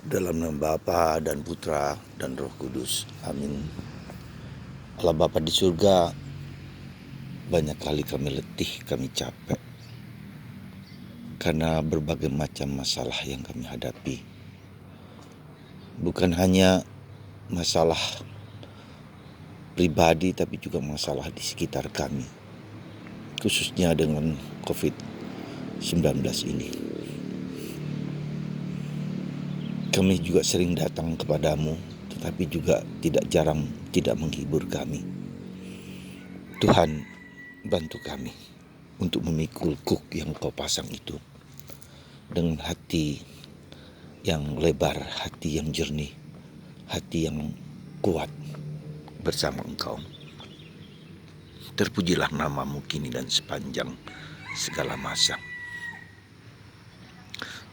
Dalam nama Bapa dan Putra dan Roh Kudus. Amin. Allah Bapa di surga, banyak kali kami letih, kami capek karena berbagai macam masalah yang kami hadapi. Bukan hanya masalah pribadi, tapi juga masalah di sekitar kami, khususnya dengan COVID-19 ini. Kami juga sering datang kepadamu, tetapi juga tidak jarang tidak menghibur kami. Tuhan, bantu kami untuk memikul kuk yang Kau pasang itu dengan hati yang lebar, hati yang jernih, hati yang kuat bersama Engkau. Terpujilah namamu kini dan sepanjang segala masa.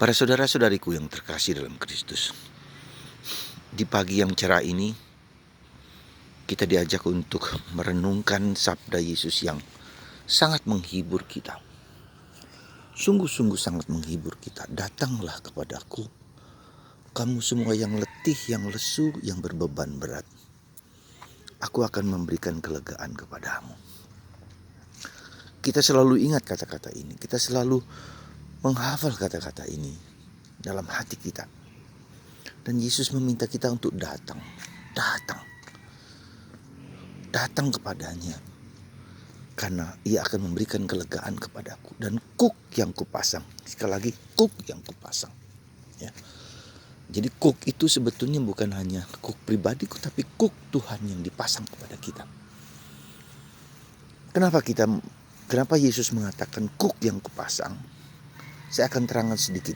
Para saudara-saudariku yang terkasih dalam Kristus, di pagi yang cerah ini kita diajak untuk merenungkan sabda Yesus yang sangat menghibur kita. Sungguh-sungguh sangat menghibur kita. Datanglah kepadaku, kamu semua yang letih, yang lesu, yang berbeban berat. Aku akan memberikan kelegaan kepadamu. Kita selalu ingat kata-kata ini. Kita selalu menghafal kata-kata ini dalam hati kita. Dan Yesus meminta kita untuk datang. Datang kepadanya. Karena ia akan memberikan kelegaan kepadaku. Dan kuk yang kupasang. Sekali lagi, kuk yang kupasang. Ya. Jadi kuk itu sebetulnya bukan hanya kuk pribadiku, tapi kuk Tuhan yang dipasang kepada kita. Kenapa Yesus mengatakan kuk yang kupasang? Saya akan terangkan sedikit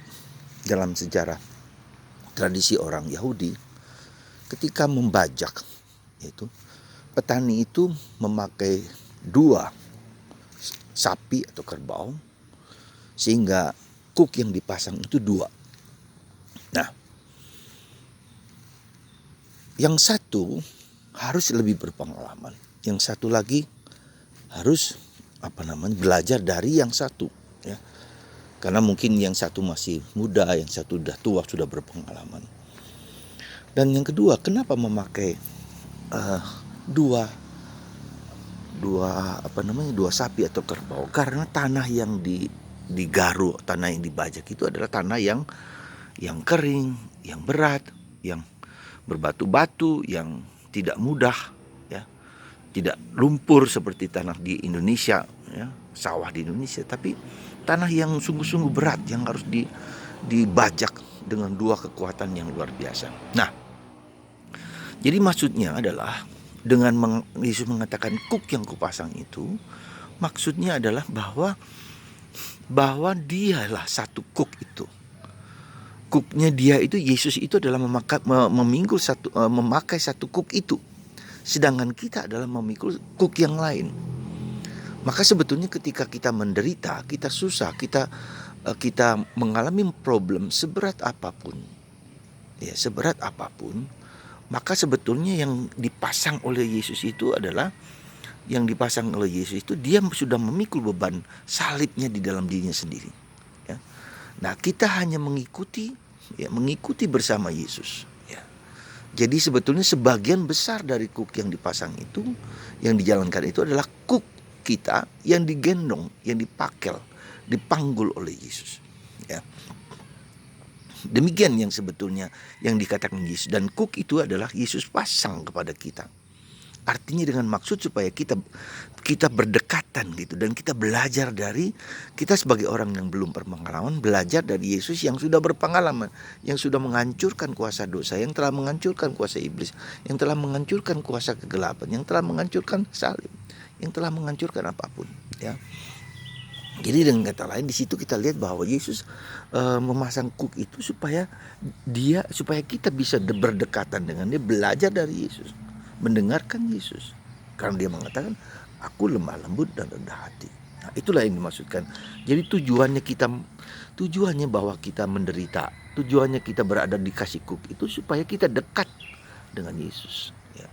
dalam sejarah tradisi orang Yahudi. Ketika membajak, yaitu petani itu memakai 2 sapi atau kerbau, sehingga kuk yang dipasang itu 2. Nah, yang satu harus lebih berpengalaman, yang satu lagi harus belajar dari yang satu, ya. Karena mungkin yang satu masih muda, yang satu sudah tua, sudah berpengalaman. Dan yang kedua, kenapa memakai dua sapi atau kerbau? Karena tanah yang digaru, tanah yang dibajak itu adalah tanah yang kering, yang berat, yang berbatu-batu, yang tidak mudah, ya, tidak lumpur seperti tanah di Indonesia, ya, sawah di Indonesia, tapi tanah yang sungguh-sungguh berat, yang harus dibajak dengan 2 kekuatan yang luar biasa. Nah, jadi maksudnya adalah dengan Yesus mengatakan kuk yang kupasang itu, maksudnya adalah bahwa dialah satu kuk itu. Kuknya dia itu, Yesus itu adalah memakai satu kuk itu. Sedangkan kita adalah memikul kuk yang lain. Maka sebetulnya ketika kita menderita, kita susah, kita mengalami problem seberat apapun, ya, maka sebetulnya yang dipasang oleh Yesus itu adalah dia sudah memikul beban salibnya di dalam dirinya sendiri, ya. Nah, kita hanya mengikuti bersama Yesus, ya. Jadi sebetulnya sebagian besar dari kuk yang dipasang itu, yang dijalankan itu adalah kuk kita yang digendong, yang dipanggul oleh Yesus, ya. Demikian yang sebetulnya yang dikatakan Yesus, dan kuk itu adalah Yesus pasang kepada kita. Artinya dengan maksud supaya kita berdekatan gitu, dan kita belajar dari, kita sebagai orang yang belum berpengalaman, belajar dari Yesus yang sudah berpengalaman, yang sudah menghancurkan kuasa dosa, yang telah menghancurkan kuasa iblis, yang telah menghancurkan kuasa kegelapan, yang telah menghancurkan salib, yang telah menghancurkan apapun, ya. Jadi dengan kata lain, di situ kita lihat bahwa Yesus memasang kuk itu supaya kita bisa berdekatan dengan dia, belajar dari Yesus, mendengarkan Yesus. Karena dia mengatakan, aku lemah lembut dan rendah hati. Nah, itulah yang dimaksudkan. Jadi tujuannya bahwa kita menderita, tujuannya kita berada di kasih kuk itu supaya kita dekat dengan Yesus, ya.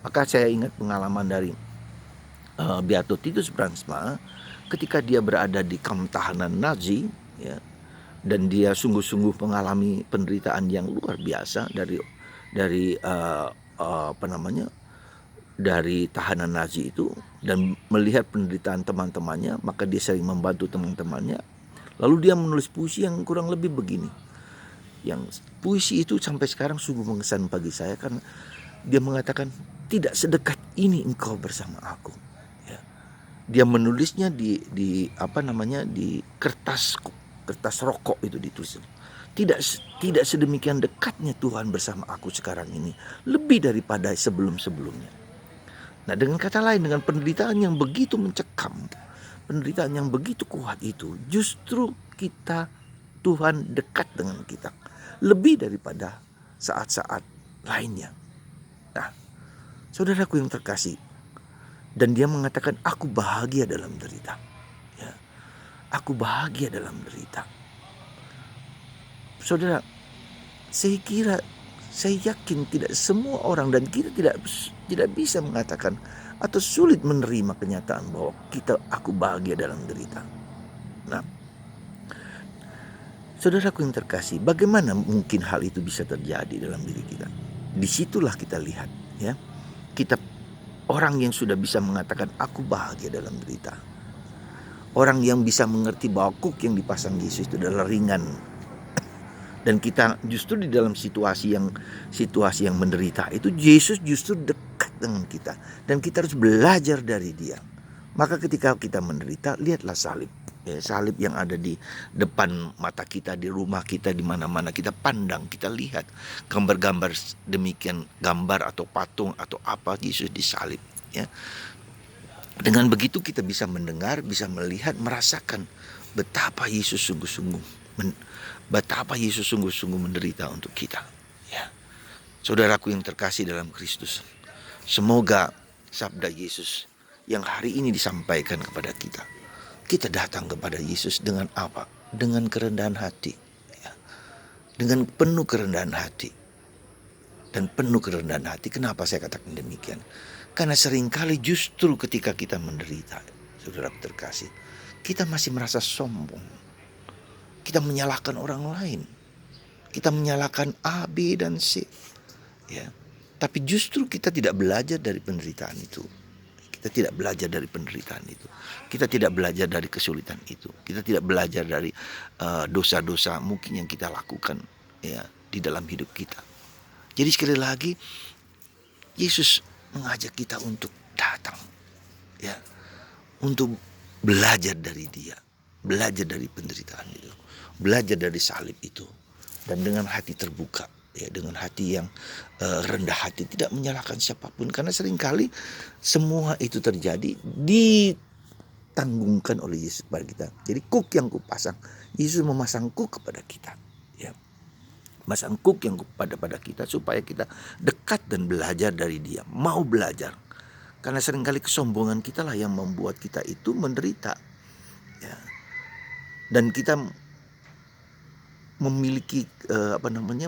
Maka saya ingat pengalaman dari Beato Titus Bransma ketika dia berada di kamp tahanan Nazi, ya. dan dia sungguh-sungguh mengalami penderitaan yang luar biasa dari apa namanya, dari tahanan Nazi itu, dan melihat penderitaan teman-temannya, maka dia sering membantu teman-temannya. Lalu dia menulis puisi yang kurang lebih begini. Yang puisi itu sampai sekarang sungguh mengesan bagi saya, karena dia mengatakan, tidak sedekat ini engkau bersama aku. Ya. Dia menulisnya di apa namanya, di kertas rokok itu ditulis. Tidak sedemikian dekatnya Tuhan bersama aku sekarang ini, lebih daripada sebelum-sebelumnya. Nah, dengan kata lain, dengan penderitaan yang begitu mencekam, penderitaan yang begitu kuat itu, justru Tuhan dekat dengan kita lebih daripada saat-saat lainnya. Nah, saudaraku yang terkasih, dan dia mengatakan, aku bahagia dalam derita. Ya, aku bahagia dalam derita. Saudara, saya yakin tidak semua orang, dan kita tidak bisa mengatakan atau sulit menerima kenyataan bahwa aku bahagia dalam derita. Nah, saudaraku yang terkasih, bagaimana mungkin hal itu bisa terjadi dalam diri kita? Disitulah kita lihat, ya, kita orang yang sudah bisa mengatakan aku bahagia dalam derita, orang yang bisa mengerti bahwa kuk yang dipasang Yesus itu adalah ringan. Dan kita justru di dalam situasi yang menderita itu, Yesus justru dekat dengan kita, dan kita harus belajar dari dia. Maka ketika kita menderita, lihatlah salib. Ya, salib yang ada di depan mata kita, di rumah kita, di mana-mana kita pandang, kita lihat gambar-gambar demikian, gambar atau patung atau apa Yesus disalib. Ya. Dengan begitu kita bisa mendengar, bisa melihat, merasakan betapa Yesus sungguh-sungguh menderita untuk kita. Ya. Saudaraku yang terkasih dalam Kristus, semoga sabda Yesus yang hari ini disampaikan kepada kita datang kepada Yesus dengan apa? Dengan kerendahan hati. Ya. Dengan penuh kerendahan hati. Dan penuh kerendahan hati. Kenapa saya katakan demikian? Karena seringkali justru ketika kita menderita, saudara terkasih, kita masih merasa sombong. Kita menyalahkan orang lain. Kita menyalahkan A, B, dan C. Ya. Tapi justru kita tidak belajar dari penderitaan itu. Kita tidak belajar dari penderitaan itu. Kita tidak belajar dari kesulitan itu. Kita tidak belajar dari dosa-dosa mungkin yang kita lakukan, ya, di dalam hidup kita. Jadi sekali lagi, Yesus mengajak kita untuk datang, ya, untuk belajar dari dia, belajar dari penderitaan itu, belajar dari salib itu, dan dengan hati terbuka, ya, dengan hati yang rendah hati, tidak menyalahkan siapapun, karena seringkali semua itu terjadi ditanggungkan oleh Yesus kepada kita. Jadi kuk yang kupasang, Yesus memasang kuk kepada kita, ya, masang kuk yang pada kita supaya kita dekat dan belajar dari dia, mau belajar, karena seringkali kesombongan kita lah yang membuat kita itu menderita, ya, dan kita memiliki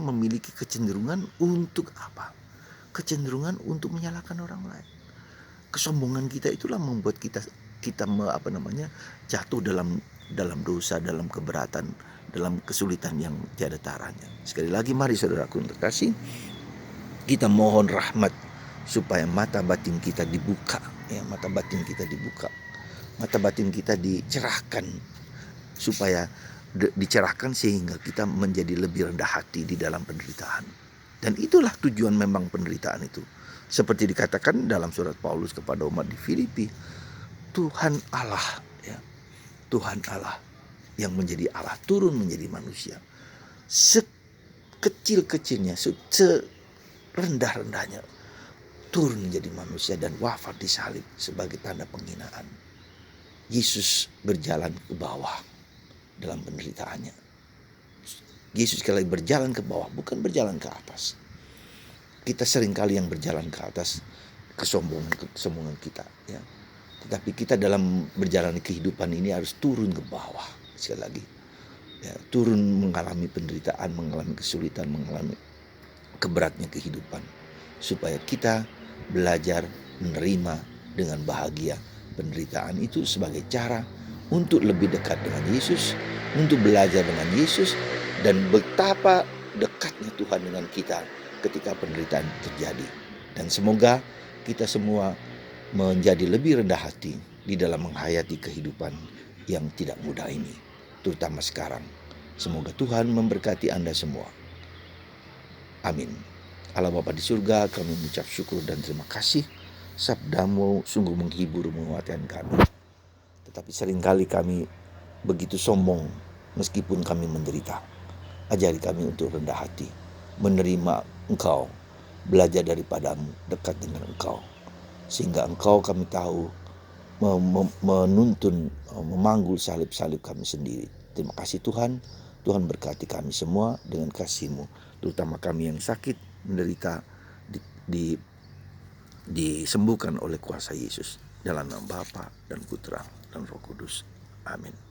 memiliki kecenderungan untuk apa? Kecenderungan untuk menyalahkan orang lain. Kesombongan kita itulah membuat kita jatuh dalam dosa, dalam keberatan, dalam kesulitan yang tiada taranya. Sekali lagi, mari saudaraku yang terkasih, kita mohon rahmat supaya mata batin kita dibuka, ya, mata batin kita dibuka, mata batin kita dicerahkan, supaya dicerahkan sehingga kita menjadi lebih rendah hati di dalam penderitaan. Dan itulah tujuan memang penderitaan itu. Seperti dikatakan dalam surat Paulus kepada umat di Filipi, Tuhan Allah, ya, Tuhan Allah yang menjadi Allah turun menjadi manusia, sekecil-kecilnya, serendah-rendahnya, turun menjadi manusia dan wafat di salib sebagai tanda penghinaan. Yesus berjalan ke bawah dalam penderitaannya. Yesus sekali berjalan ke bawah, bukan berjalan ke atas. Kita seringkali yang berjalan ke atas, kesombongan kita, ya. Tetapi kita dalam berjalan kehidupan ini harus turun ke bawah, sekali lagi, ya, turun mengalami penderitaan, mengalami kesulitan, mengalami keberatnya kehidupan, supaya kita belajar menerima dengan bahagia penderitaan itu sebagai cara untuk lebih dekat dengan Yesus untuk belajar dengan Yesus dan betapa dekatnya Tuhan dengan kita ketika penderitaan terjadi. Dan semoga kita semua menjadi lebih rendah hati di dalam menghayati kehidupan yang tidak mudah ini, terutama sekarang. Semoga Tuhan memberkati Anda semua. Amin. Allah Bapa di surga, kami mengucap syukur dan terima kasih. Sabdamu sungguh menghibur, menguatkan kami. Tetapi seringkali kami begitu sombong meskipun kami menderita. Ajari kami untuk rendah hati, menerima Engkau, belajar daripadamu, dekat dengan Engkau. Sehingga Engkau kami tahu menuntun, memanggul salib-salib kami sendiri. Terima kasih Tuhan. Tuhan berkati kami semua dengan kasih-Mu, terutama kami yang sakit, menderita, disembuhkan oleh kuasa Yesus. Dalam nama Bapa dan Putra dan Roh Kudus. Amin.